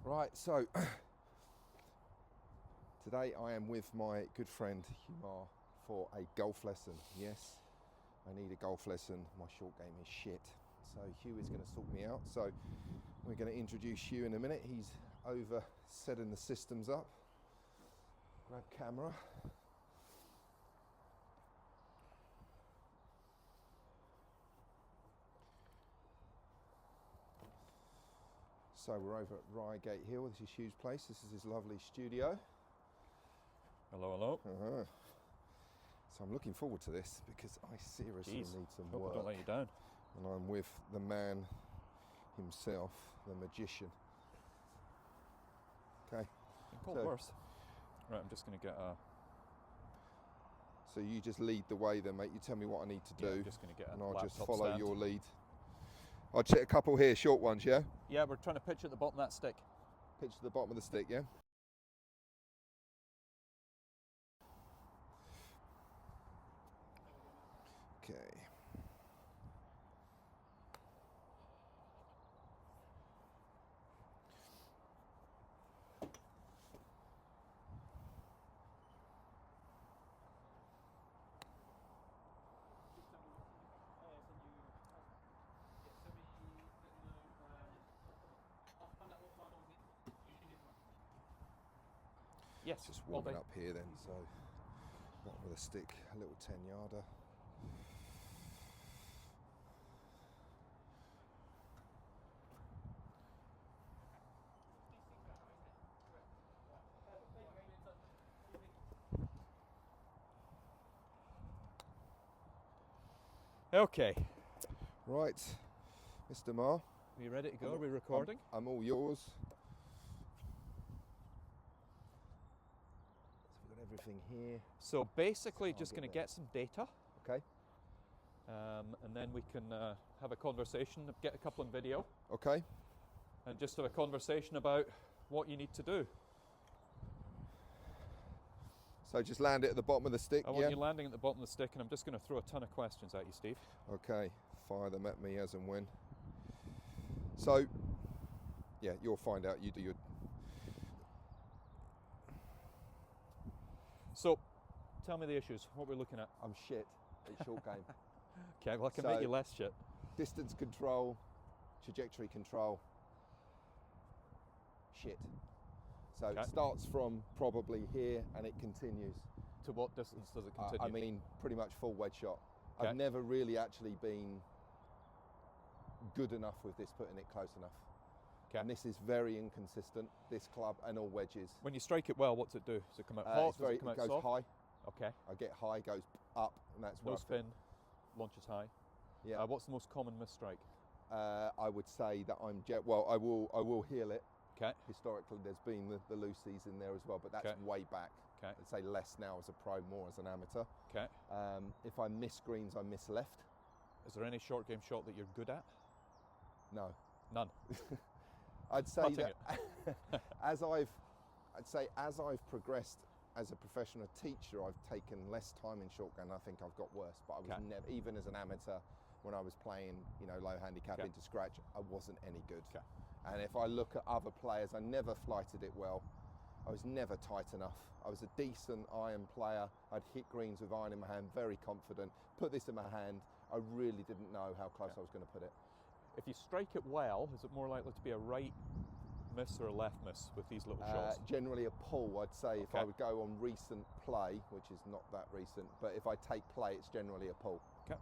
Right, so today I am with my good friend Hugh Marr for a golf lesson. Yes, I need a golf lesson. My short game is shit. So Hugh is going to sort me out. So we're going to introduce Hugh in a minute. He's over setting the systems up. Grab camera. So we're over at Reigate Hill. This is Hugh's place. This is his lovely studio. Hello, hello. So I'm looking forward to this because I seriously need some Hope work. I don't let you down. And I'm with the man himself, the magician. Okay. Cold worse. Right, I'm just going to get a... So you just lead the way then, mate. You tell me what I need to do. I'm just going to get a and I'll just laptop follow stand. your lead. I'll check a couple here, short ones, yeah? Yeah, we're trying to pitch at the bottom of that stick. Pitch to the bottom of the stick, yeah? Okay. Yes, Just warming up here then, so bottom of the stick, a little 10-yarder. Okay. Right, Mr. Marr. Are you ready to go? Are we recording? I'm all yours. So we've got everything here. So basically I'll just get going to there. get some data. Okay. And then we can have a conversation, get a couple on video, Okay. and just have a conversation about what you need to do. So just land it at the bottom of the stick, I want you landing at the bottom of the stick, and I'm just going to throw a ton of questions at you, Steve. Okay, fire them at me as and when. So, yeah, you'll find out. You do your... So, tell me the issues, what we're looking at. I'm shit at short game. Okay, well I can So- make you less shit. Distance control, trajectory control, shit. So Okay. it starts from probably here and it continues. To what distance does it continue? I mean, pretty much full wedge shot. Okay. I've never really actually been good enough with this, putting it close enough. Okay. And this is very inconsistent, this club and all wedges. When you strike it well, what's it do? Does it come out hot? It's very, Does it come out goes soft? high. Okay. I get high, goes up, and that's No where I spin, launches high. Yeah. What's the most common misstrike? I would say that well, I will heal it. Okay. Historically, there's been the loosies in there as well, but that's Okay. way back. Okay. I'd say less now as a pro, more as an amateur. Okay. If I miss greens, I miss left. Is there any short game shot that you're good at? No. None. I'd say Putting that as I've progressed as a professional teacher, I've taken less time in short game. I think I've got worse, but I was Okay. never, even as an amateur, when I was playing, low handicap Okay. into scratch, I wasn't any good. Okay. And if I look at other players, I never flighted it well. I was never tight enough. I was a decent iron player. I'd hit greens with iron in my hand, very confident. Put this in my hand, I really didn't know how close I was going to put it. If you strike it well, is it more likely to be a right miss or a left miss with these little shots? Generally a pull, I'd say. If I Okay. would go on recent play, which is not that recent, but if I take play, it's generally a pull. Okay.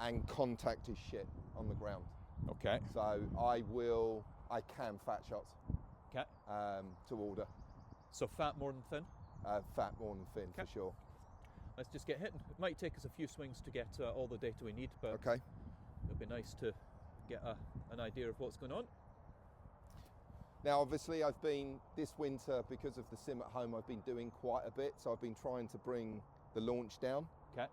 And contact is shit on the ground. Okay. So I can fat shots Okay. to order. So fat more than thin? Fat more than thin, Okay. for sure. Let's just get hitting. It might take us a few swings to get all the data we need, but Okay. it'd be nice to get an idea of what's going on. Now, obviously, I've been, this winter, because of the sim at home, I've been doing quite a bit. So I've been trying to bring the launch down. Okay.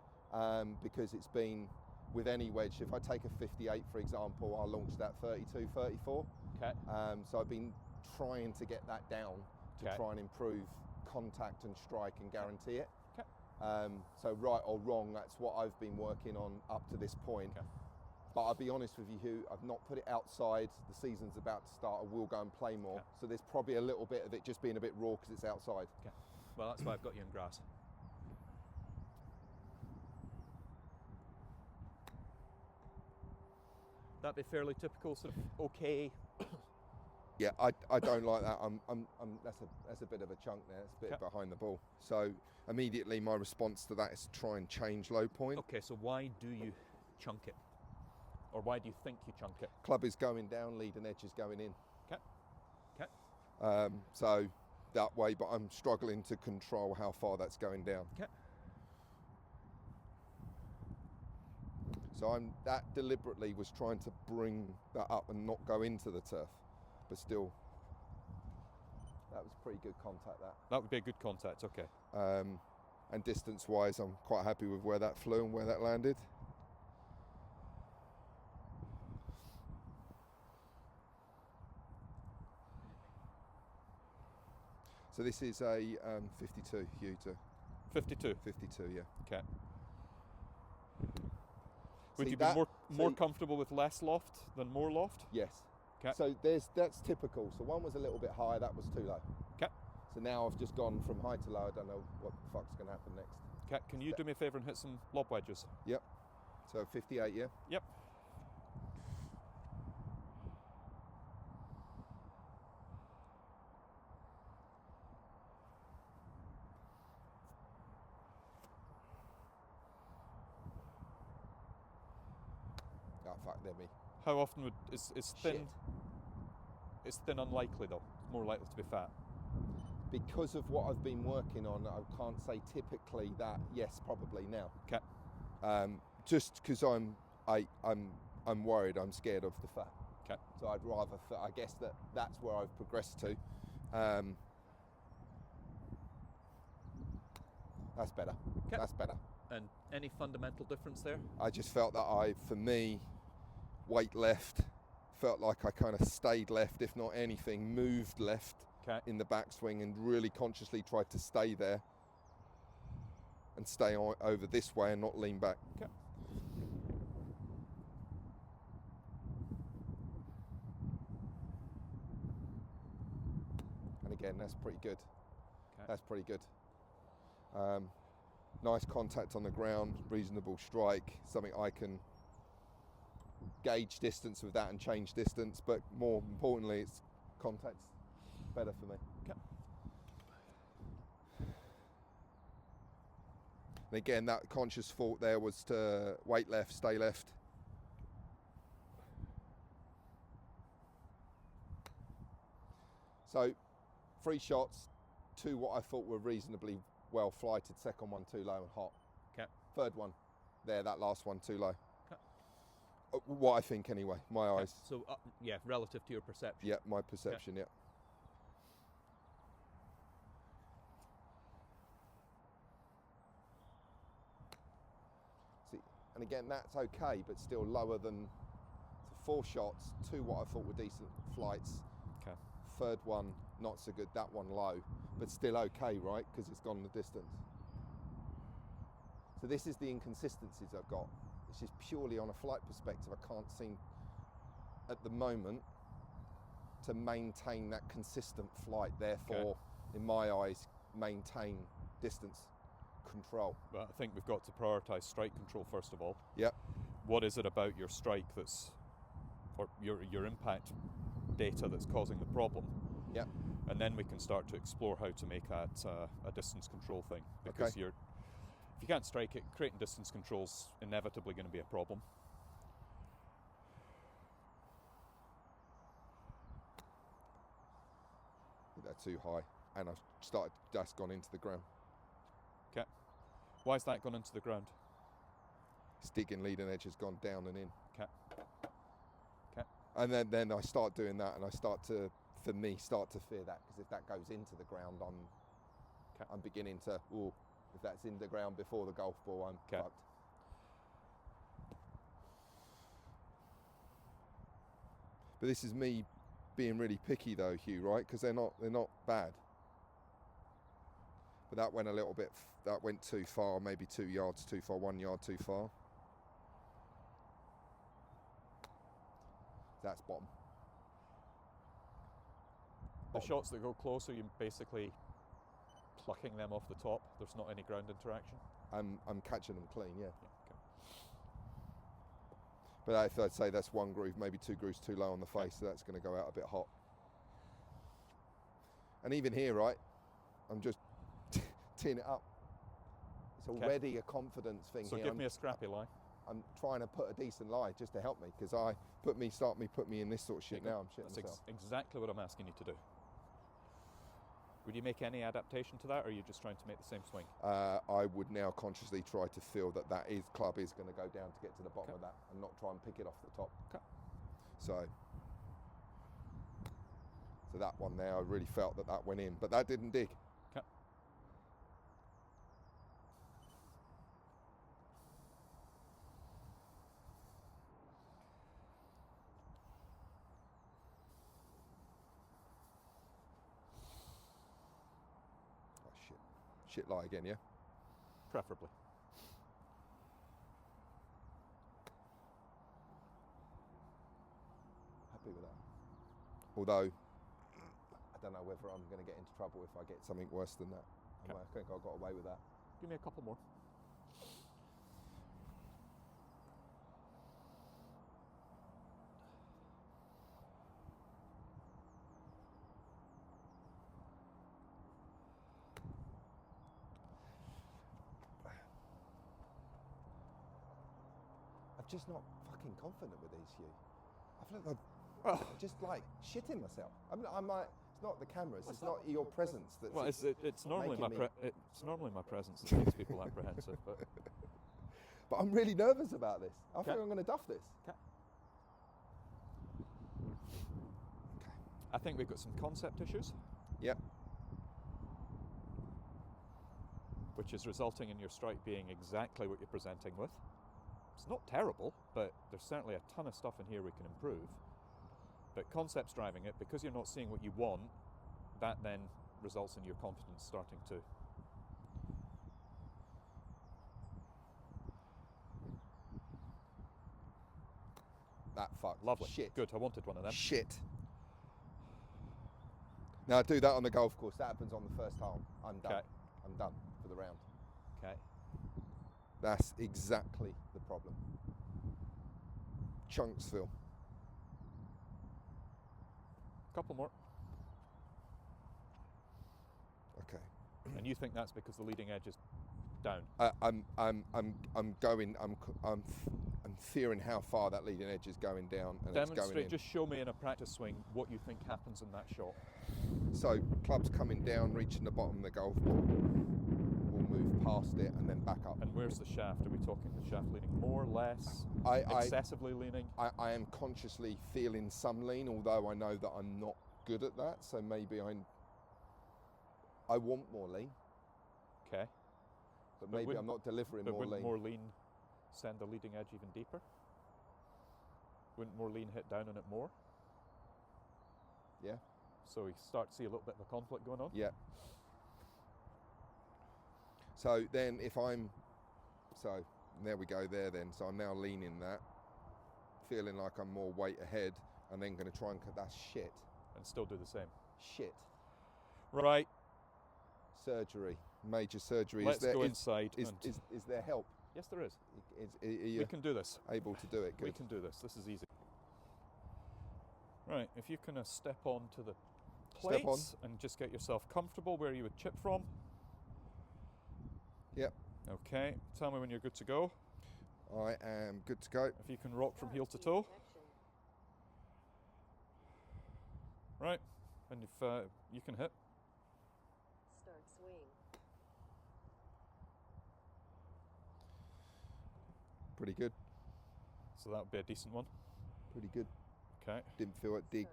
Because it's been, with any wedge, if I take a 58, for example, I'll launch that 32, 34. Okay. So I've been trying to get that down to Okay. try and improve contact and strike and guarantee it. Okay. So right or wrong, that's what I've been working on up to this point. Okay. But I'll be honest with you, Hugh, I've not put it outside. The season's about to start. I will go and play more. Okay. So there's probably a little bit of it just being a bit raw because it's outside. Okay. Well, that's why I've got you in grass. That'd be fairly typical, sort of okay. Yeah, I don't like that. That's a bit of a chunk there. It's a bit Okay. behind the ball. So immediately my response to that is to try and change low point. Okay, so why do you chunk it? Or why do you think you chunk it? Club is going down, leading edge is going in. Okay. Okay. So that way, but I'm struggling to control how far that's going down. Okay. So that deliberately was trying to bring that up and not go into the turf, but still, that was pretty good contact. That would be a good contact. Okay. And distance-wise, I'm quite happy with where that flew and where that landed. So this is a 52, Hugh, to 52. 52, yeah. Okay. Would See you that- be more see- comfortable with less loft than more loft? Yes. Okay. So that's typical. So one was a little bit high, that was too low. Okay. So now I've just gone from high to low. I don't know what the fuck's going to happen next. Okay. Can you do me a favour and hit some lob wedges? Yep. So 58, yeah? Yep. Oh, fuck, there me. How often would is thin? Shit. Is thin unlikely though? It's more likely to be fat. Because of what I've been working on, I can't say typically that, yes, probably now. Okay. Just because I'm worried, I'm scared of the fat. Okay. So I'd rather, I guess that's where I've progressed to. That's better. Okay. That's better. And any fundamental difference there? I just felt that for me, weight left, felt like I kind of stayed left, if not anything, moved left Okay. in the backswing and really consciously tried to stay there and stay over this way and not lean back. Okay. And again, that's pretty good. Okay. That's pretty good. Nice contact on the ground, reasonable strike, something I can gauge distance with that and change distance, but more importantly, it's contact's better for me. Okay. And again, that conscious thought there was to weight left, stay left. So 3 shots, 2 what I thought were reasonably well flighted, second one too low and hot. Okay. Third one, there, that last one too low. Okay. What I think anyway, my Okay. eyes. So yeah, relative to your perception. Yeah, my perception, yeah. See, and again, that's okay, but still lower than, so 4 shots, 2 what I thought were decent flights. Okay. Third one, not so good, that one low, but still okay, right? Because it's gone the distance. So this is the inconsistencies I've got. It's just purely on a flight perspective. I can't seem, at the moment, to maintain that consistent flight. Therefore, in my eyes, maintain distance control. But I think we've got to prioritise strike control first of all. Yep. What is it about your strike that's, or your impact data that's causing the problem? Yep. And then we can start to explore how to make that a distance control thing. Because Okay. if you can't strike it, creating distance control's inevitably going to be a problem. That's too high, and that's gone into the ground. Okay. Why's that gone into the ground? Digging leading edge has gone down and in. Okay. Okay. And then I start doing that, and I start to fear that, because if that goes into the ground, I'm beginning to, if that's in the ground before the golf ball, I'm Okay. fucked. But this is me being really picky though, Hugh, right? Because they're not bad. But that went a little bit, that went too far, maybe 2 yards too far, 1 yard too far. That's bottom. The shots that go closer, you're basically plucking them off the top. There's not any ground interaction. I'm catching them clean, yeah. Okay. But if I'd say that's one groove, maybe two grooves too low on the face, so that's going to go out a bit hot. And even here, right, I'm just teeing it up. It's already a confidence thing so here. give me a scrappy lie. I'm trying to put a decent lie just to help me, because put me in this sort of shit now. I'm shitting myself. That's exactly what I'm asking you to do. Would you make any adaptation to that, or are you just trying to make the same swing? I would now consciously try to feel that club is going to go down to get to the bottom of that, and not try and pick it off the top. Okay. So that one there, I really felt that went in, but that didn't dig. Okay. Oh shit lie again, yeah? Preferably. Happy with that. Although, I don't know whether I'm going to get into trouble if I get something worse than that. Okay. I think I got away with that. Give me a couple more. I'm just not fucking confident with these, Hugh. I feel like I'm just like shitting myself. I'm like, it's not the cameras, it's not your presence that's. Well, it's normally it's normally my presence that makes people apprehensive, but I'm really nervous about this. I think Okay. I'm going to duff this. Okay. I think we've got some concept issues, Yep. which is resulting in your strike being exactly what you're presenting with. It's not terrible, but there's certainly a ton of stuff in here we can improve. But concept's driving it. Because you're not seeing what you want, that then results in your confidence starting to... That fucked. Lovely. Shit. Good, I wanted one of them. Shit. Now I do that on the golf course. That happens on the first hole. I'm done. Okay. I'm done for the round. Okay. That's exactly the problem. Chunksville. Couple more. Okay. And you think that's because the leading edge is down? I'm fearing how far that leading edge is going down, and it's going Demonstrate, in. just show me in a practice swing what you think happens in that shot. So club's coming down, reaching the bottom of the golf ball. We'll move past it and then back up. And where's the shaft? Are we talking the shaft leaning more, less, excessively leaning? I am consciously feeling some lean, although I know that I'm not good at that. So maybe I want more lean, Okay. but maybe I'm not delivering more wouldn't lean. more lean send the leading edge even deeper? Wouldn't more lean hit down on it more? Yeah. So we start to see a little bit of a conflict going on? Yeah. So then there we go there then. So I'm now leaning that, feeling like I'm more weight ahead, and then going to try and cut that shit. And still do the same. Shit. Right. Surgery. Major surgery. Let's go inside. Is there help? Yes, there is. Are you We can do this. able to do it? Good. We can do this. This is easy. Right, if you can step on to the plates Step on. and just get yourself comfortable where you would chip from. Yep. Okay, tell me when you're good to go. I am good to go. If you can rock from heel to toe. Right, and if you can hit. Start swing. Pretty good. So that would be a decent one. Pretty good. Okay. Didn't feel it dig.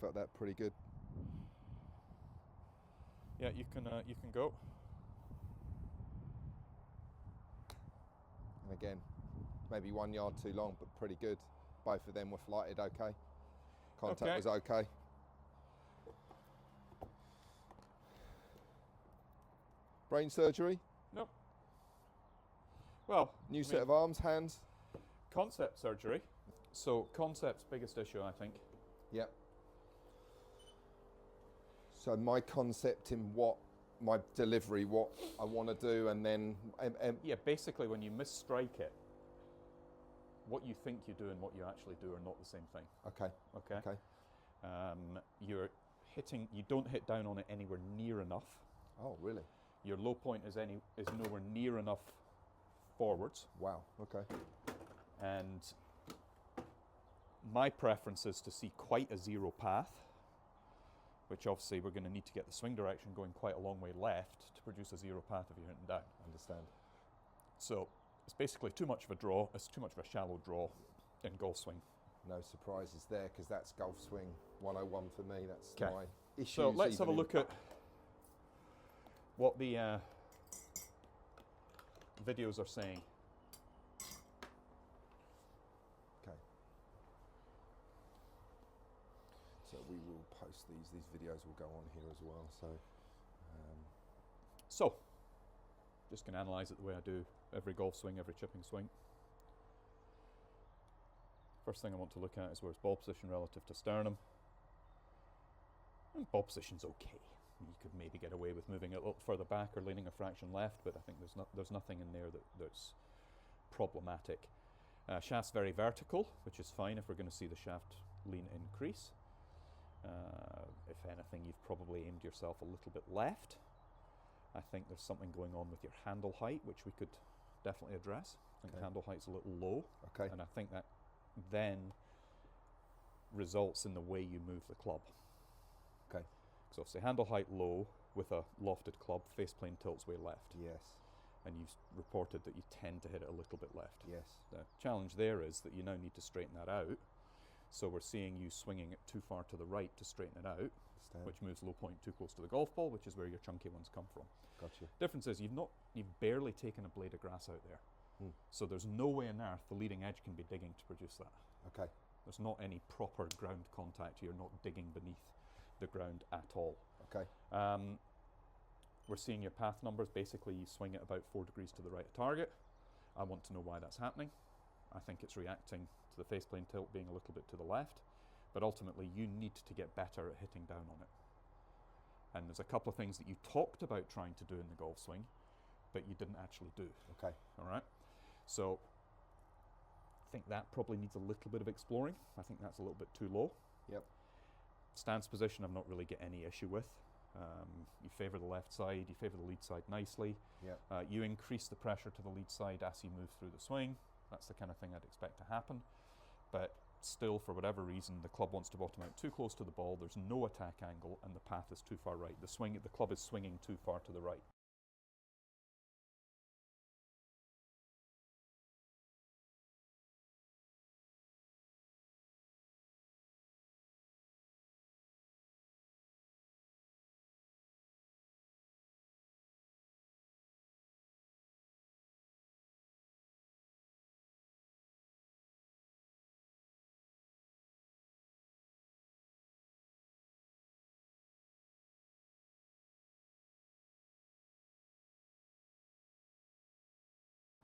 Felt that pretty good. Yeah, you can go. And again, maybe 1 yard too long, but pretty good. Both of them were flighted okay. Contact Okay. was okay. Brain surgery, Nope. Well, new set of arms, hands. concept surgery. So concept's biggest issue, I think. Yep. So my concept in what my delivery, what I want to do, and then Yeah, basically when you misstrike it, what you think you do and what you actually do are not the same thing. okay, Okay. okay, You're hitting. You don't hit down on it anywhere near enough. oh really? Your low point is nowhere near enough forwards. Wow, okay, And my preference is to see quite a zero path, which obviously we're going to need to get the swing direction going quite a long way left to produce a zero path if you're hitting down. understand. So it's basically too much of a draw. It's too much of a shallow draw in golf swing. No surprises there, because that's golf swing 101 for me. That's 'Kay. my issue. So let's have a look at what the videos are saying. Okay. So we will post these. These videos will go on here as well. So just going to analyse it the way I do every golf swing, every chipping swing. First thing I want to look at is where's ball position relative to sternum. And ball position's okay. You could maybe get away with moving it a little further back or leaning a fraction left, but I think there's nothing in there that's problematic. Shaft's very vertical, which is fine if we're going to see the shaft lean increase. If anything, you've probably aimed yourself a little bit left. I think there's something going on with your handle height, which we could definitely address. I think Okay. handle height's a little low, okay, and I think that then results in the way you move the club. okay, So obviously handle height low with a lofted club, face plane tilts way left, yes, and you've reported that you tend to hit it a little bit left. yes, The challenge there is that you now need to straighten that out. So we're seeing you swinging it too far to the right to straighten it out, understand. which moves low point too close to the golf ball, which is where your chunky ones come from. Gotcha. Difference is you've barely taken a blade of grass out there. So there's no way on earth the leading edge can be digging to produce that. Okay, There's not any proper ground contact. You're not digging beneath the ground at all. okay, We're seeing your path numbers. Basically, you swing it about 4 degrees to the right of target. I want to know why that's happening. I think it's reacting to the faceplane tilt being a little bit to the left, but ultimately you need to get better at hitting down on it. And there's a couple of things that you talked about trying to do in the golf swing, but you didn't actually do. okay, All right. So I think that probably needs a little bit of exploring. I think that's a little bit too low. yep, Stance position, I've not really got any issue with. You favour the left side, you favour the lead side nicely. yep, You increase the pressure to the lead side as you move through the swing. That's the kind of thing I'd expect to happen. But still, for whatever reason, the club wants to bottom out too close to the ball. There's no attack angle, and the path is too far right. The club is swinging too far to the right.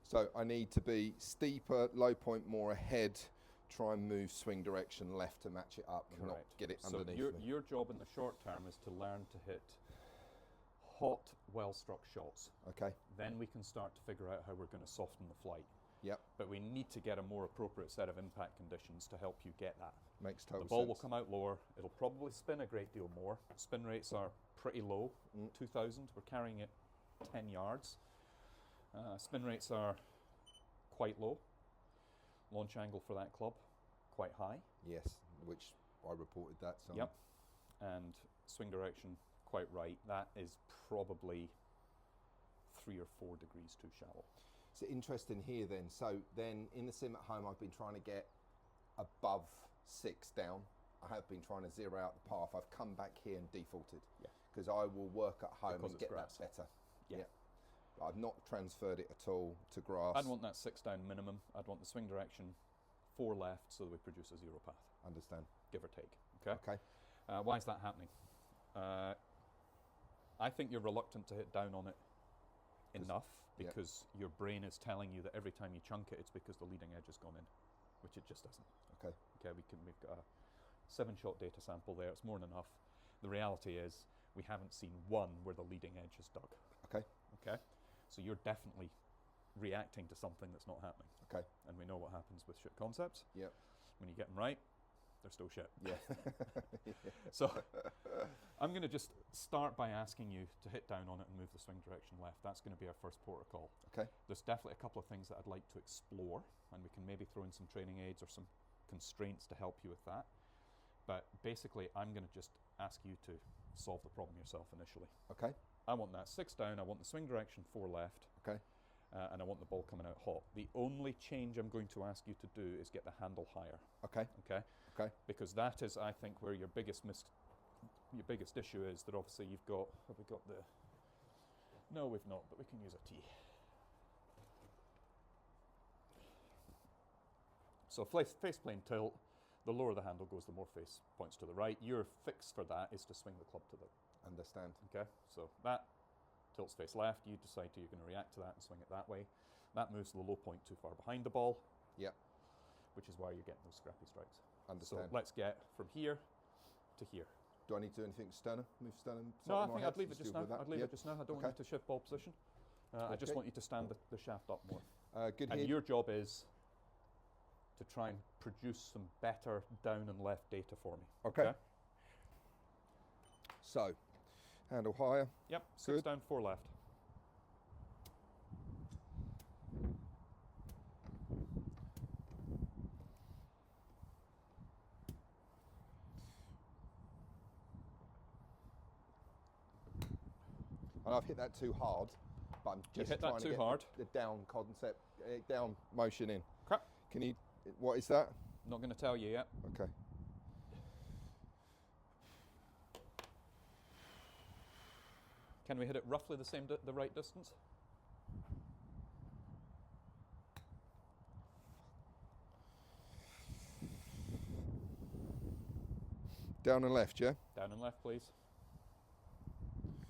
So I need to be steeper, low point more ahead, try and move swing direction left to match it up and not get it So underneath your, me. your job in the short term is to learn to hit hot, well-struck shots. Okay, Then we can start to figure out how we're going to soften the flight. yep, But we need to get a more appropriate set of impact conditions to help you get that. makes total The ball sense. will come out lower. It'll probably spin a great deal more. Spin rates are pretty low, 2,000. We're carrying it 10 yards. Spin rates are quite low. Launch angle for that club, quite high. Yes, which I reported that. So Yep. And swing direction, quite right. That is probably 3 or 4 degrees too shallow. So interesting here then. So then in the sim at home, I've been trying to get above 6 down. I have been trying to zero out the path. I've come back here and defaulted. Yeah. Because I will work at home Because and it's get grass. that better. Yeah. I've not transferred it at all to grass. I'd want that 6 down minimum. I'd want the swing direction 4 left so that we produce a zero path, Understand. give or take. Okay. Okay. Why is that happening? I think you're reluctant to hit down on it enough yeah. because your brain is telling you that every time you chunk it, it's because the leading edge has gone in. which it just isn't. Okay. Okay, we've got a 7-shot data sample there. It's more than enough. The reality is we haven't seen one where the leading edge is dug. Okay. Okay, so you're definitely reacting to something that's not happening. Okay. And we know what happens with shit concepts. Yep. When you get them right, they're still shit. Yeah. So I'm going to just start by asking you to hit down on it and move the swing direction left. That's going to be our first protocol. Okay. There's definitely a couple of things that I'd like to explore, and we can maybe throw in some training aids or some constraints to help you with that. But basically, I'm going to just ask you to solve the problem yourself initially. Okay. I want that 6 down, I want the swing direction 4 left. Okay. And I want the ball coming out hot. The only change I'm going to ask you to do is get the handle higher. Okay. Okay? Okay. Because that is, I think, where your biggest issue is, that obviously you've got, have we got the, no we've not, but we can use a tee. So face plane tilt, the lower the handle goes, the more face points to the right. Your fix for that is to swing the club to the, Understand. okay? So that tilts face left, you decide you're going to react to that and swing it that way. That moves the low point too far behind the ball. Yep. Which is why you're getting those scrappy strikes. Understand. So let's get from here to here. Do I need to do anything sternum? Move sternum? No, I slightly think more I'd leave it head? just Still now. with that? I'd leave Yep. it just now. I don't Okay. want you to shift ball position. I just Okay. want you to stand the shaft up more. Good And hit. your job is to try and produce some better down and left data for me. Okay. So, handle higher. Yep, 6 Good. down, 4 left. And I've hit that too hard, but I'm You just hit that trying to too get hard. the down concept, down motion in. Crap. Can you, what is that? Not going to tell you yet. Okay. Can we hit it roughly the same, the right distance? Down and left, yeah? Down and left, please.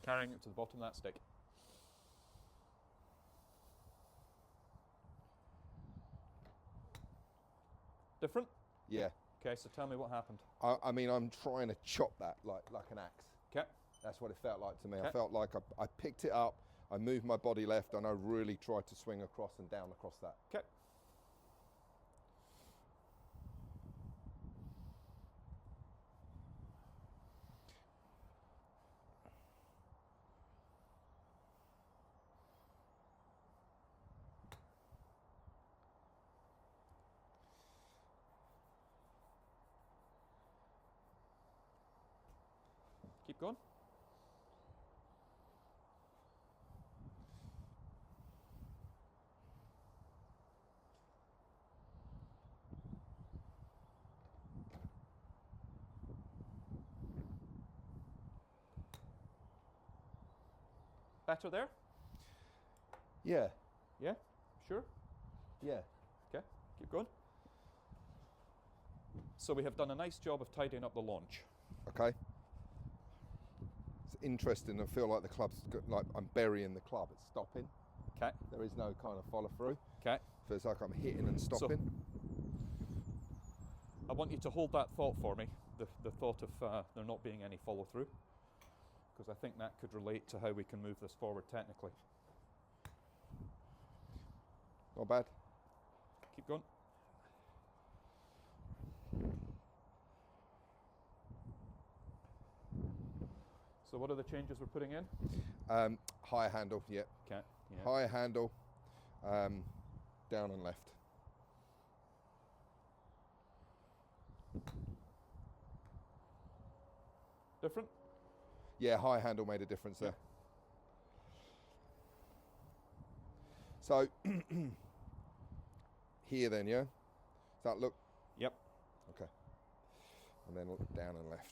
Carrying it to the bottom of that stick. Different? Yeah. Okay, so tell me what happened. I mean, I'm trying to chop that like an axe. Okay. That's what it felt like to me. I Okay. felt like I picked it up, I moved my body left, and I really tried to swing across and down across that. Okay. Keep going. Better there? Yeah, Yeah? Sure? yeah. Okay, keep going. So we have done a nice job of tidying up the launch. Okay. It's interesting. I feel like the club's like I'm burying the club. It's stopping. Okay, There is no kind of follow through. okay. Feels like I'm hitting and stopping. I want you to hold that thought for me, the thought of there not being any follow through, because I think that could relate to how we can move this forward technically. Not bad. Keep going. So what are the changes we're putting in? Higher handle. Yeah. Okay. Yeah. Higher handle. Down and left. Different? Yeah, high handle made a difference there. So here then, yeah? Does that look? Yep. Okay. And then look down and left.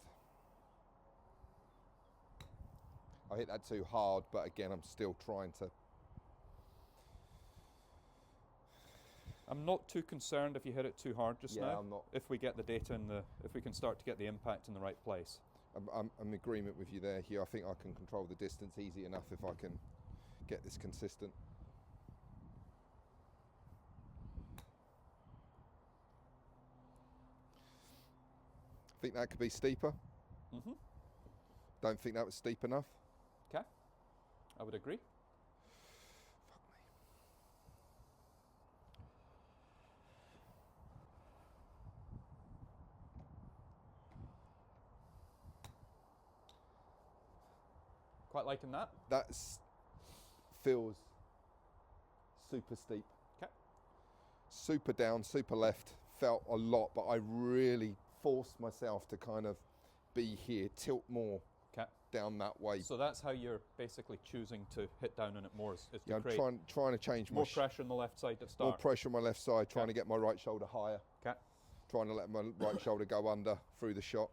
I hit that too hard, but again, I'm still trying to. I'm not too concerned if you hit it too hard just Yeah, now. I'm not. If we get the data in the, if we can start to get the impact in the right place. I'm in agreement with you there, Hugh. I think I can control the distance easy enough if I can get this consistent. think that could be steeper. Mm-hmm. Don't think that was steep enough. Okay, I would agree. Quite liking that. That's feels super steep. Okay. Super down, super left. Felt a lot, but I really forced myself to kind of be here, tilt more down that way. So that's how you're basically choosing to hit down on it more, is to Yeah, create I'm trying to change more pressure on the left side at start. More pressure on my left side, trying to get my right shoulder higher. Okay. Trying to let my right shoulder go under through the shot.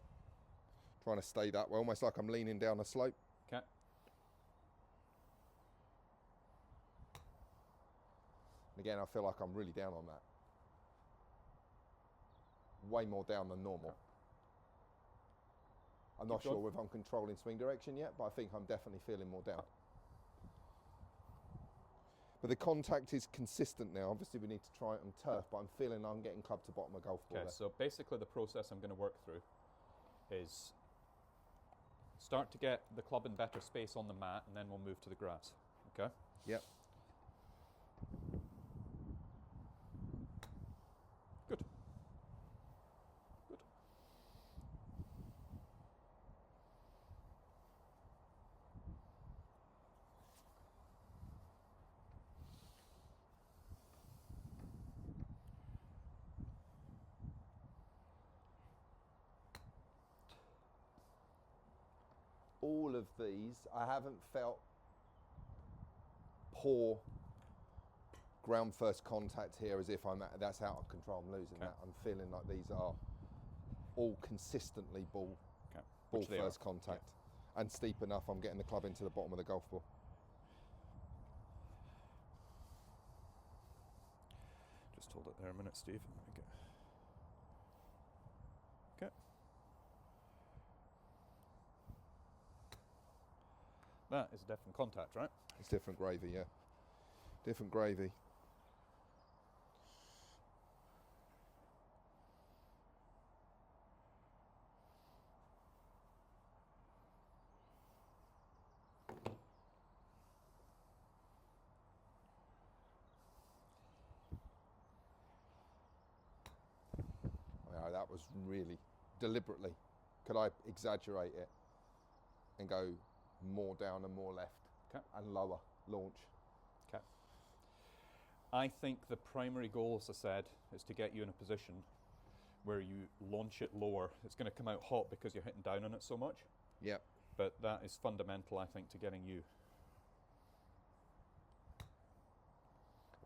Trying to stay that way, almost like I'm leaning down a slope. Okay. Again, I feel like I'm really down on that. Way more down than normal. Okay. I'm not sure if I'm controlling swing direction yet, but I think I'm definitely feeling more down. But the contact is consistent now. Obviously, we need to try it on turf, but I'm feeling I'm getting club to bottom of golf ball. Okay, so basically the process I'm going to work through is start to get the club in better space on the mat, and then we'll move to the grass. Okay? Yep. Good. Good. All of these, I haven't felt poor ground first contact here as if that's out of control, I'm losing that. I'm feeling like these are all consistently ball first contact. And steep enough, I'm getting the club into the bottom of the golf ball. Just hold it there a minute, Steve. Okay. That is a different contact, right? It's different gravy, yeah. Different gravy. Yeah, that was really deliberately. Could I exaggerate it and go more down and more left and lower launch? Okay. I think the primary goal, as I said, is to get you in a position where you launch it lower. It's going to come out hot because you're hitting down on it so much. Yep. But that is fundamental, I think, to getting you.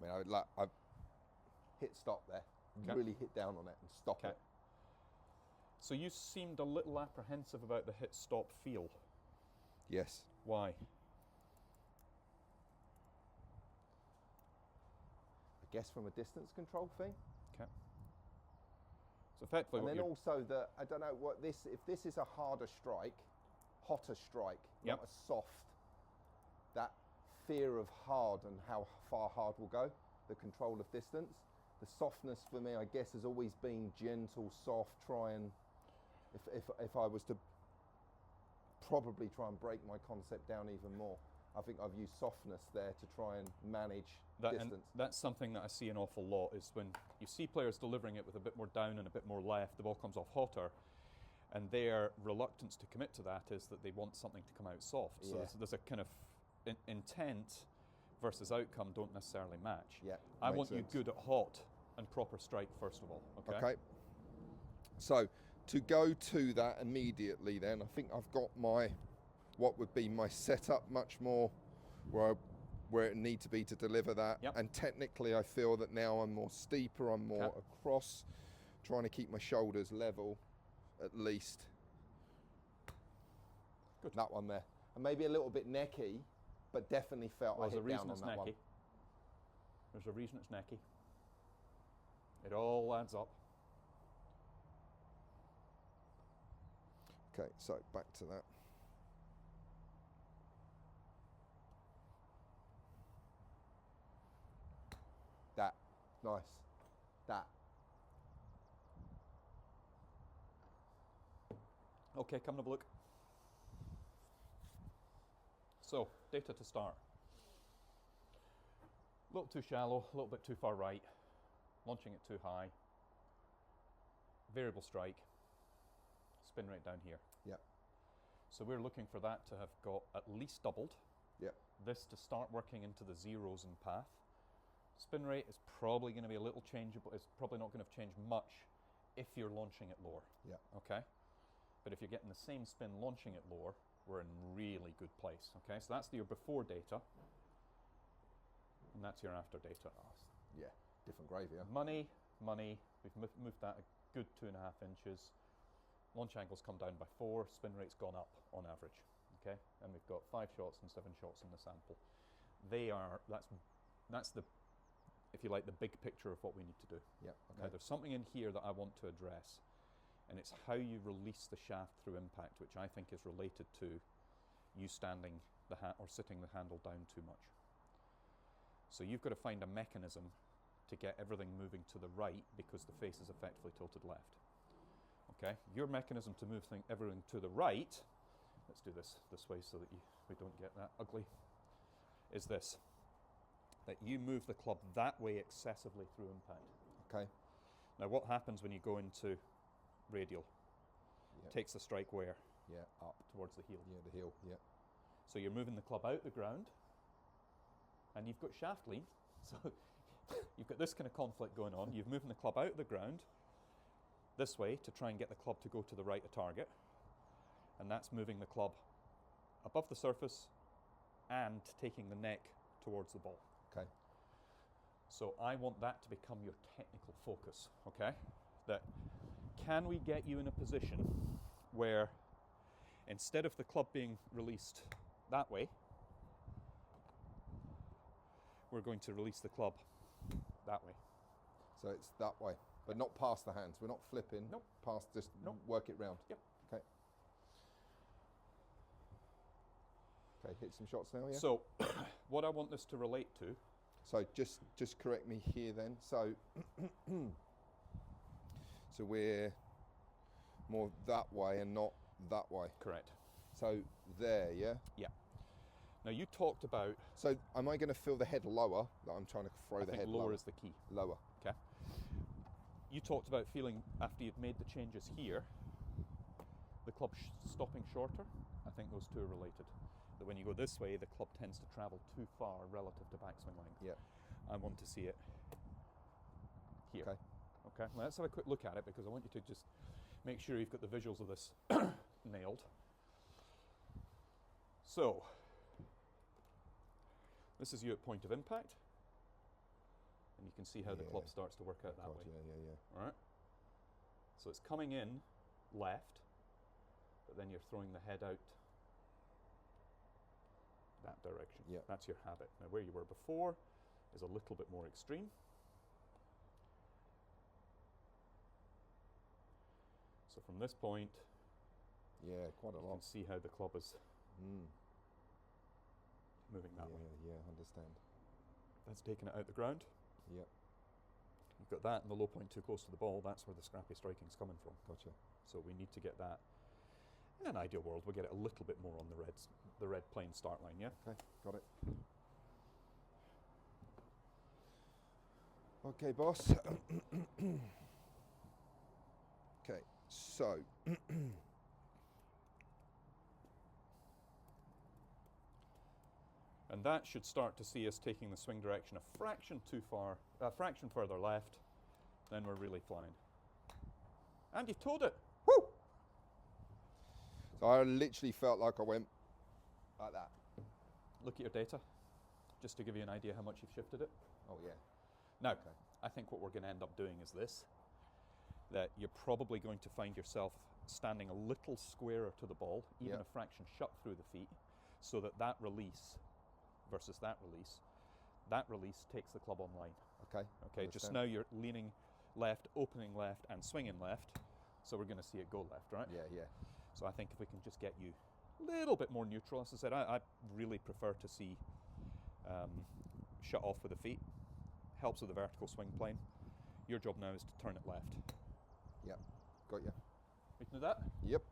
I mean, I've hit stop there. Really hit down on it and stop it. So you seemed a little apprehensive about the hit stop feel. Yes. Why? I guess from a distance control thing. Okay. So effectively, and then also I don't know what this. If this is a harder strike, hotter strike, not a soft. That fear of hard and how far hard will go, the control of distance. The softness for me, I guess, has always been gentle, soft. Try and if I was to probably try and break my concept down even more, I think I've used softness there to try and manage distance. And that's something that I see an awful lot, is when you see players delivering it with a bit more down and a bit more left, the ball comes off hotter, and their reluctance to commit to that is that they want something to come out soft. So there's a kind of intent versus outcome don't necessarily match. Yeah, I want you good at hot and proper strike first of all. Okay. So to go to that immediately, then I think I've got what would be my setup much more where it needs to be to deliver that. Yep. And technically, I feel that now I'm more steeper, I'm more across, trying to keep my shoulders level, at least. Good. That one there, and maybe a little bit necky, but definitely felt I hit down on that one. There's a reason it's necky. It all adds up. Okay, so back to that. That, nice. That. Okay, come and have a look. So, data to start. A little too shallow, a little bit too far right, launching it too high, variable strike, spin rate down here. Yep. So we're looking for that to have got at least doubled. Yep. This to start working into the zeros in path. Spin rate is probably going to be a little changeable. It's probably not going to change much if you're launching it lower. Yep. Okay. But if you're getting the same spin launching it lower, we're in really good place. Okay. So that's your before data, and that's your after data. Yeah, different gravy. Yeah. Money. We've moved that a good 2.5 inches. Launch angle's come down by 4. Spin rate's gone up on average. Okay, and we've got 5 shots and 7 shots in the sample. That's the, if you like, the big picture of what we need to do. Yeah. Okay. Now there's something in here that I want to address, and it's how you release the shaft through impact, which I think is related to you standing or sitting the handle down too much. So you've got to find a mechanism to get everything moving to the right because the face is effectively tilted left. Okay, your mechanism to move everything to the right, let's do this way so that we don't get that ugly, is this, that you move the club that way excessively through impact. Okay. Now what happens when you go into radial? Yep. Takes the strike where? Yeah, up. Towards the heel. Yeah, the heel, yeah. So you're moving the club out the ground, and you've got shaft lean, so you've got this kind of conflict going on. You've moving the club out of the ground this way to try and get the club to go to the right of target, and that's moving the club above the surface and taking the neck towards the ball. Okay. So I want that to become your technical focus, okay? That can we get you in a position where instead of the club being released that way, we're going to release the club that way. So it's that way, but not past the hands. We're not flipping. Nope. Past, just Nope. work it round. Yep. Okay. Okay, hit some shots now, yeah? So what I want this to relate to, So just correct me here then. So so we're more that way and not that way. correct. So there, yeah? Yeah. Now you talked about, So am I going to feel the head lower? That I'm trying to throw I the think head lower lower. is the key. Lower. Okay. You talked about feeling after you'd made the changes here, the club stopping shorter. I think those two are related. That when you go this way, the club tends to travel too far relative to backswing length. Yeah. I want to see it here. Okay. Okay. Well, let's have a quick look at it because I want you to just make sure you've got the visuals of this nailed. So, this is you at point of impact, and you can see how the club Yeah. starts to work out that God, way. yeah. All right. So it's coming in left, but then you're throwing the head out that direction. Yeah. That's your habit. Now where you were before is a little bit more extreme. So from this point, Yeah, quite a you lot. can see how the club is moving that way. Yeah, understand. That's taking it out the ground. Yeah, You've got that and the low point too close to the ball. That's where the scrappy striking's coming from. gotcha. So we need to get that. In an ideal world, we'll get it a little bit more on the red plane start line, yeah? Okay, got it. Okay, boss. Okay, so And that should start to see us taking the swing direction a fraction further left, then we're really flying. And you've told it. Woo! so I literally felt like I went like that. Look at your data, just to give you an idea how much you've shifted it. Oh yeah. Now, Okay. I think what we're going to end up doing is this, that you're probably going to find yourself standing a little squarer to the ball, even Yep. a fraction shut through the feet, so that release versus that release takes the club online. Okay. Okay, just understand. now you're leaning left, opening left, and swinging left, so we're going to see it go left, right? Yeah. So I think if we can just get you a little bit more neutral, as I said, I really prefer to see shut off with the feet. Helps with the vertical swing plane. Your job now is to turn it left. Yeah. Got you. We can do that? Yep.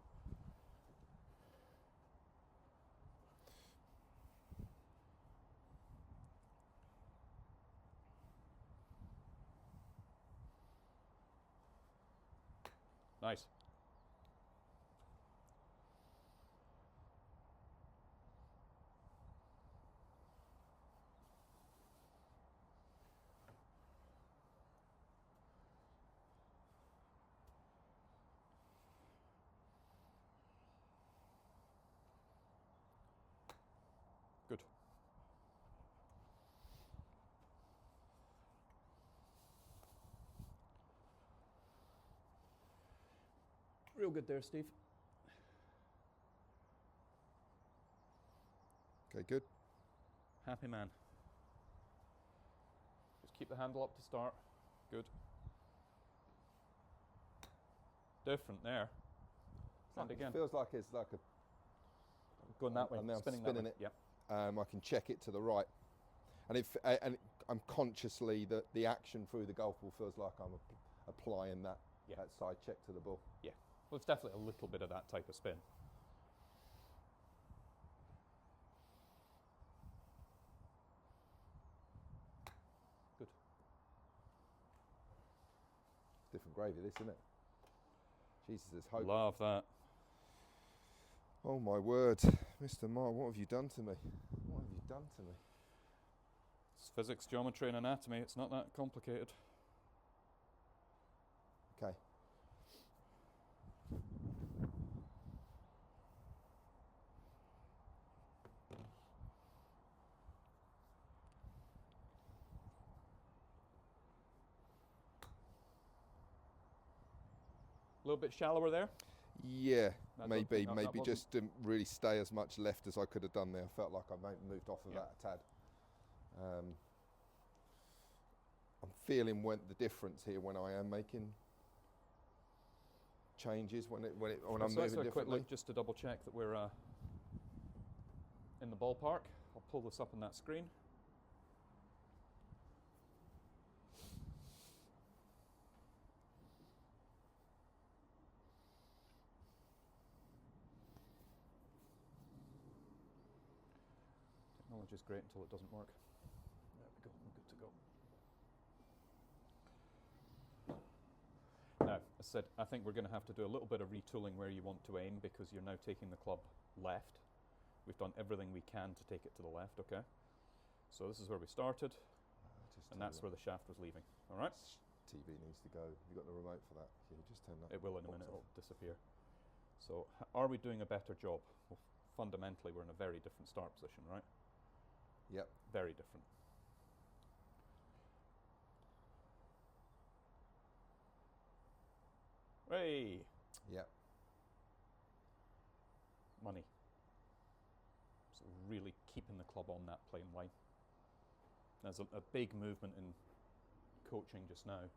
Nice. Good. Real good there, Steve. Okay, good. Happy man. Just keep the handle up to start. Good. Different there. And again. Feels like it's like a. Going that way, I'm now spinning spinning that way. it. Yep. I can check it to the right, and I'm consciously the action through the golf ball feels like I'm applying that side check to the ball. Yeah. Well, it's definitely a little bit of that type of spin. Good. It's different gravy, this, isn't it? Jesus, there's hope. Love that. Oh my word, Mr. Marr, what have you done to me? What have you done to me? It's physics, geometry, and anatomy. It's not that complicated. Okay. A little bit shallower there. Yeah, That maybe wasn't- just didn't really stay as much left as I could have done there. I felt like I moved off of Yeah. that a tad. I'm feeling the difference here when I am making changes when I'm Let's moving do a quick differently. look just to double check that we're in the ballpark. I'll pull this up on that screen. Technology's great until it doesn't work. There we go, we're good to go. Now, as I said, I think we're going to have to do a little bit of retooling where you want to aim because you're now taking the club left. We've done everything we can to take it to the left, okay? So this is where we started, and that's where the shaft was leaving, all right? TV needs to go. Have you got the remote for that? Can you just turn that? It will in a box minute, off? it'll disappear. So are we doing a better job? Well, fundamentally, we're in a very different start position, right? Yep. Very different. Hey, Yep. money. So really keeping the club on that plane line. There's a big movement in coaching just now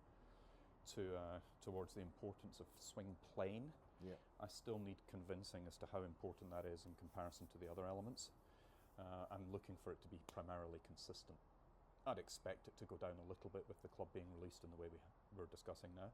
towards the importance of swing plane. Yeah. I still need convincing as to how important that is in comparison to the other elements. I'm looking for it to be primarily consistent. I'd expect it to go down a little bit with the club being released in the way we're discussing now.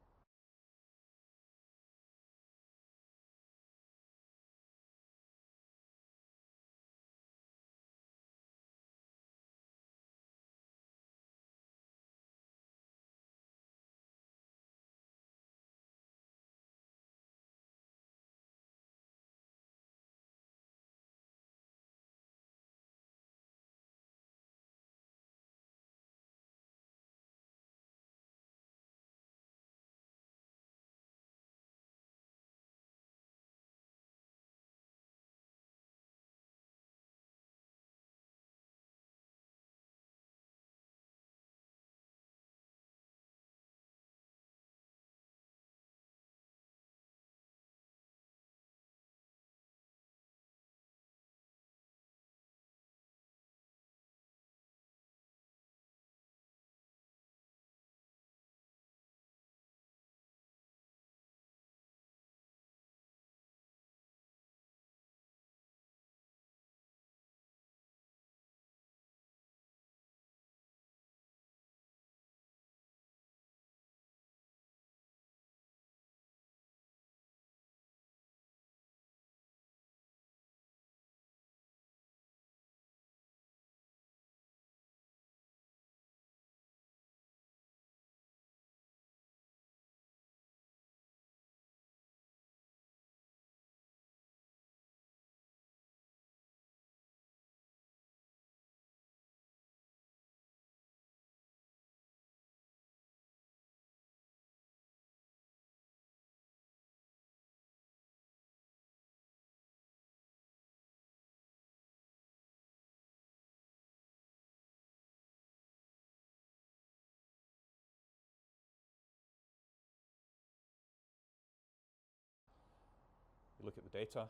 data.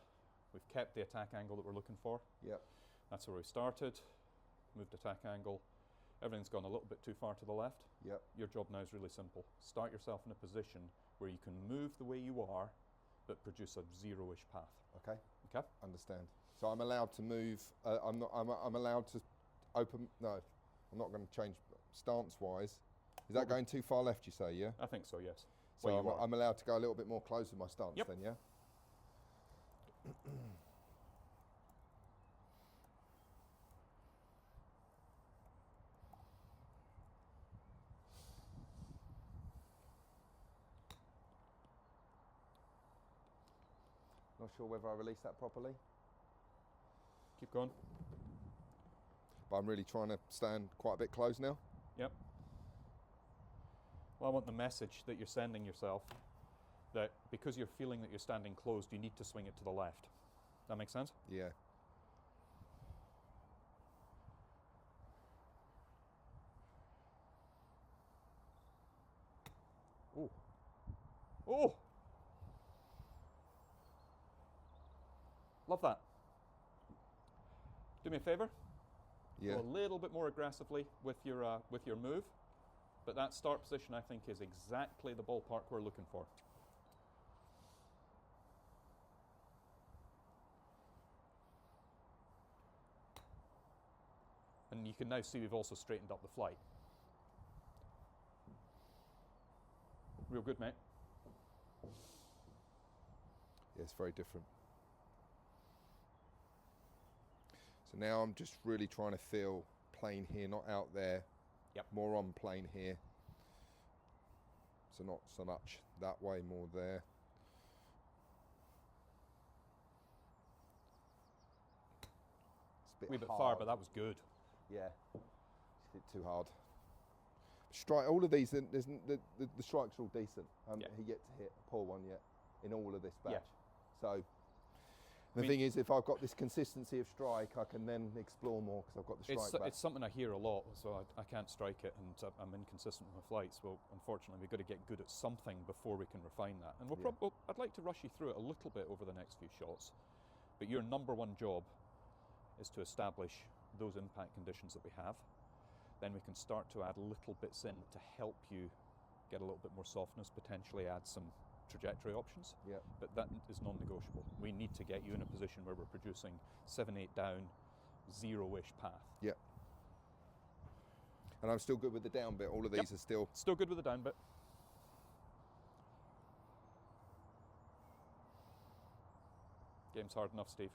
We've kept the attack angle that we're looking for. Yep. That's where we started. Moved attack angle. Everything's gone a little bit too far to the left. Yep. Your job now is really simple. Start yourself in a position where you can move the way you are, but produce a zero-ish path. Okay. Okay? Understand. So I'm allowed to move. I'm allowed to open. No, I'm not going to change stance-wise. Is that going too far left? You say, yeah? I think so. Yes. So I'm allowed to go a little bit more close with my stance. Yep. Then, yeah. Not sure whether I released that properly, Keep going. but I'm really trying to stand quite a bit close now. Yep. Well, I want the message that you're sending yourself that because you're feeling that you're standing closed, you need to swing it to the left. That makes sense? Yeah. Oh. Oh! Love that. Do me a favor. Yeah. Go a little bit more aggressively with your move, but that start position I think is exactly the ballpark we're looking for. And you can now see we've also straightened up the flight. Real good, mate. Yeah, it's very different. So now I'm just really trying to feel plane here, not out there. Yep. More on plane here. So not so much that way, more there. It's A wee bit far, but that was good. Yeah, just hit too hard. Strike. All of these, the strikes are all decent. Yeah. He yet to hit a poor one yet in all of this batch. Yeah. So the thing is, if I've got this consistency of strike, I can then explore more because I've got the strike back. It's something I hear a lot, so I can't strike it, and I'm inconsistent with my flights. Well, unfortunately, we've got to get good at something before we can refine that. And I'd like to rush you through it a little bit over the next few shots, but your number one job is to establish those impact conditions that we have. Then we can start to add little bits in to help you get a little bit more softness, potentially add some trajectory options. Yeah. But that is non-negotiable. We need to get you in a position where we're producing 7-8 down, zero-ish path. Yeah. And I'm still good with the down bit. All of these are still. Still good with the down bit. Game's hard enough, Steve.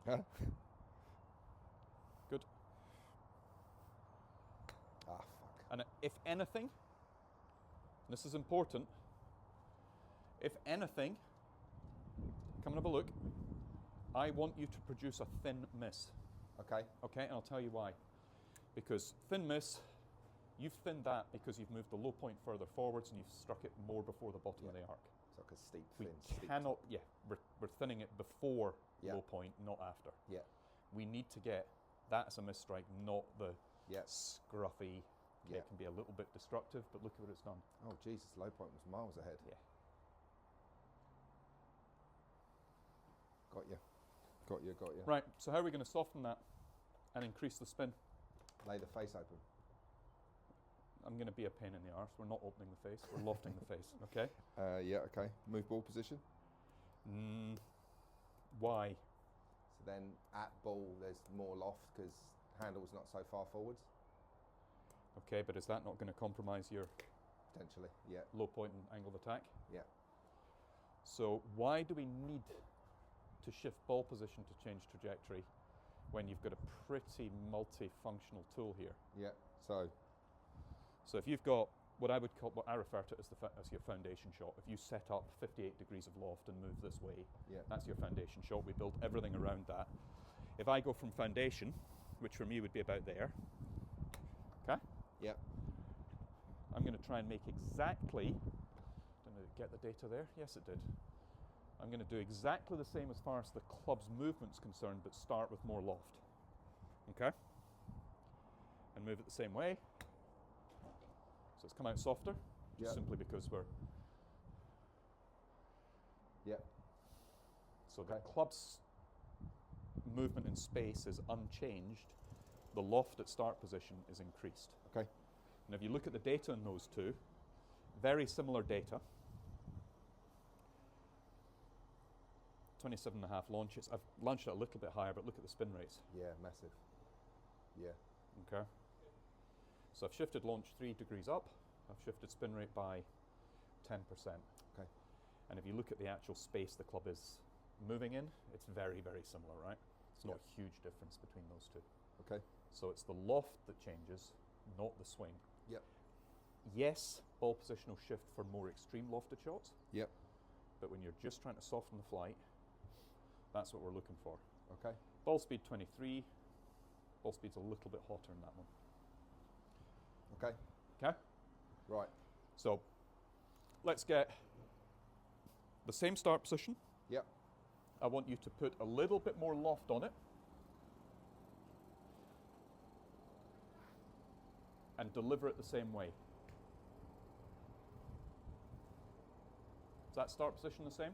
Huh? Good. Ah, fuck. And if anything, this is important, if anything, come and have a look, I want you to produce a thin miss. Okay. Okay, and I'll tell you why. Because thin miss, you've thinned that because you've moved the low point further forwards and you've struck it more before the bottom of the arc. It's like a steep We thin. steep. cannot, we're thinning it before Yeah. low point, not after. Yeah. We need to get that as a miss strike, not the Yeah. scruffy. Yeah. It can be a little bit destructive, but look at what it's done. Oh Jesus, low point was miles ahead. Yeah. Got you. Got you. Got you. Right, so how are we going to soften that and increase the spin? Lay the face open. I'm going to be a pain in the arse. We're not opening the face, we're lofting the face, okay? Yeah. Okay. Move ball position. Why? So then at ball, there's more loft because handle's not so far forwards. Okay, but is that not going to compromise your Potentially. Yeah. low point and angle of attack? Yeah. So why do we need to shift ball position to change trajectory when you've got a pretty multifunctional tool here? Yeah. So. So if you've got what I refer to as your foundation shot. If you set up 58 degrees of loft and move this way, Yeah. that's your foundation shot. We build everything around that. If I go from foundation, which for me would be about there, okay? Yeah. I'm going to try and make exactly, don't know, get the data there? Yes, it did. I'm going to do exactly the same as far as the club's movement's concerned, but start with more loft. Okay? And move it the same way. So it's come out softer, just Yeah. simply because we're... Yeah. So the Okay. club's movement in space is unchanged. The loft at start position is increased. Okay. And if you look at the data on those two, very similar data. 27.5 launches. I've launched it a little bit higher, but look at the spin rates. Yeah, massive. Yeah. Okay. So I've shifted launch 3 degrees up. I've shifted spin rate by 10%. Okay. And if you look at the actual space the club is moving in, it's very, very similar, right? It's not Yep. a huge difference between those two. Okay. So it's the loft that changes, not the swing. Yep. Yes, ball position will shift for more extreme lofted shots, Yep. but when you're just trying to soften the flight, that's what we're looking for. Okay. Ball speed 23, ball speed's a little bit hotter in that one. Okay. Okay? Right. So let's get the same start position. Yep. I want you to put a little bit more loft on it. And deliver it the same way. Is that start position the same?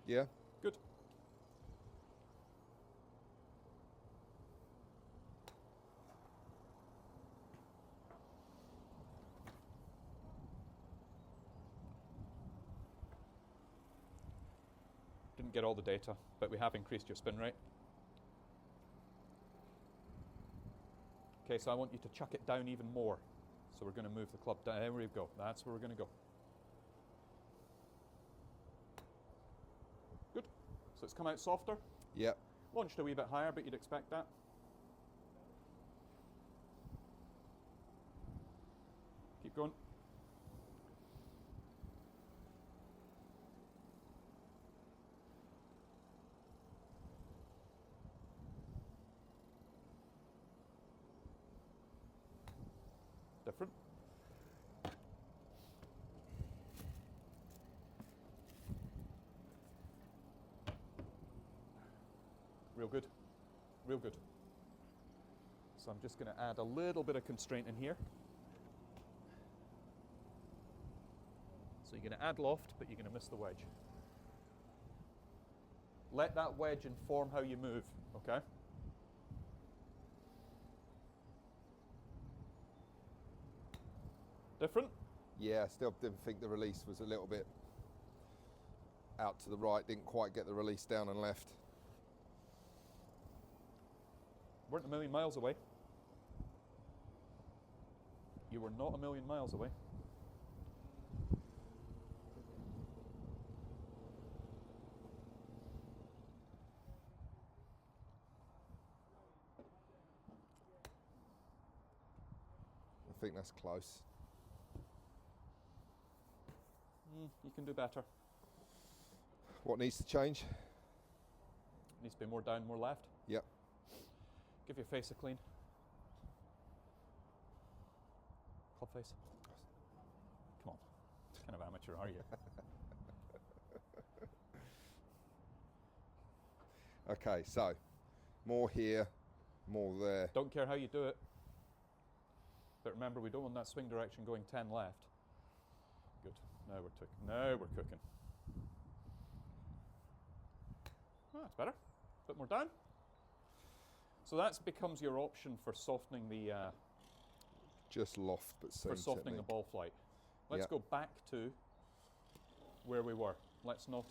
Yeah. Good. Didn't get all the data, but we have increased your spin rate. Okay, so I want you to chuck it down even more. So we're going to move the club down. There we go. That's where we're going to go. Good. So it's come out softer. Yep. Launched a wee bit higher, but you'd expect that. Keep going. Different. Real good. Real good. So I'm just going to add a little bit of constraint in here. So you're going to add loft, but you're going to miss the wedge. Let that wedge inform how you move, okay? Different? Yeah, still didn't think the release was a little bit out to the right. Didn't quite get the release down and left. Weren't a million miles away. You were not a million miles away. I think that's close. You can do better. What needs to change? Needs to be more down, more left. Yep. Give your face a clean. Club face. Come on. What kind of amateur are you? Okay, so more here, more there. Don't care how you do it. But remember, we don't want that swing direction going 10 left. Good. Now we're cooking. Oh, that's better. Bit more down. So that becomes your option for softening the Just loft, but same softening the technique. ball flight. Let's Yeah. go back to where we were. Let's not.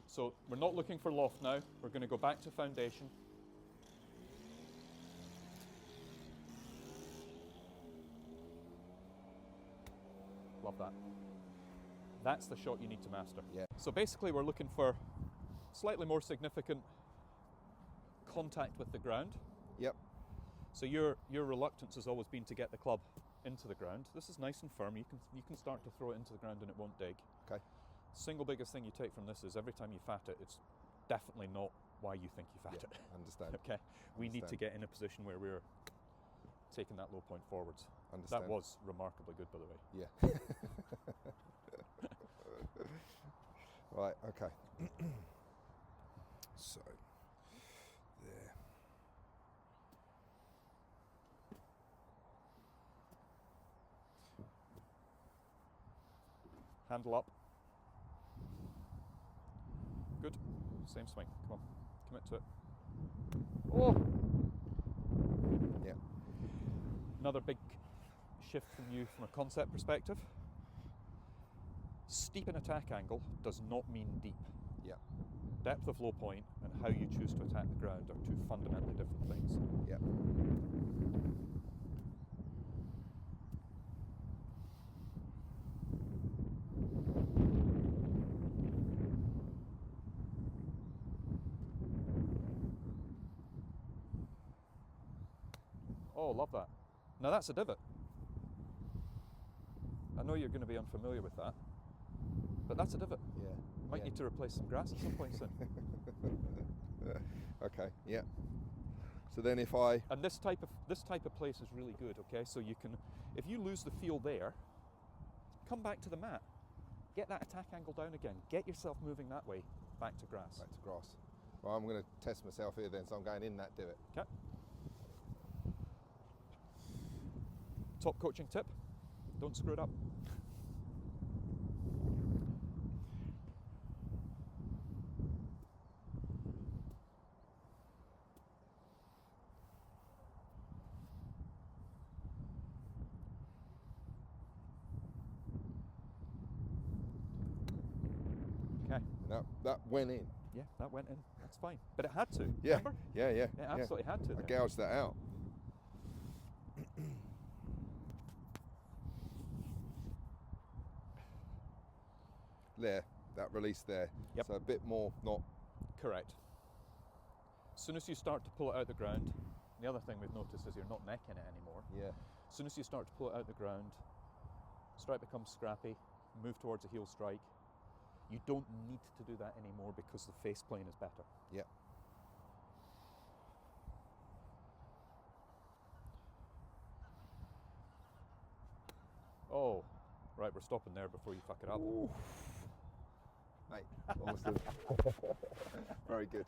So we're not looking for loft now. We're going to go back to foundation. Love that. That's the shot you need to master. Yeah. So basically we're looking for slightly more significant contact with the ground. Yep. So your reluctance has always been to get the club into the ground. This is nice and firm. You can start to throw it into the ground and it won't dig. Okay. Single biggest thing you take from this is every time you fat it, it's definitely not why you think you fat Yeah, it. understand. Okay. We need to Understand. get in a position where we're taking that low point forwards. Understand. That was remarkably good, by the way. Yeah. Right, okay. So, there. Handle up. Good. Same swing. Come on. Commit to it. Oh! Yeah. Another big shift from you from a concept perspective. Steep in attack angle does not mean deep. Yeah. Depth of low point and how you choose to attack the ground are two fundamentally different things. Yeah. Oh, love that. Now that's a divot. I know you're going to be unfamiliar with that, but that's a divot. Yeah. Might yeah. need to replace some grass at some point soon. Okay. Yeah. So then if I And this type of place is really good. Okay, so you can, if you lose the feel there, come back to the mat, get that attack angle down again, get yourself moving that way, back to grass. back to grass. Well, I'm going to test myself here then, so I'm going in that divot. Okay. Top coaching tip: don't screw it up. Okay. No, that went in. Yeah, that went in. That's fine. But it had to. Yeah. Remember? Yeah. It absolutely had to. I There. gouged that out. There, that release there. Yep. So a bit more, not. Correct. As soon as you start to pull it out the ground, the other thing we've noticed is you're not necking it anymore. Yeah. As soon as you start to pull it out the ground, strike becomes scrappy, move towards a heel strike. You don't need to do that anymore because the face plane is better. Yeah. Oh, right, we're stopping there before you fuck it up. Ooh. Mate, awesome. Very good.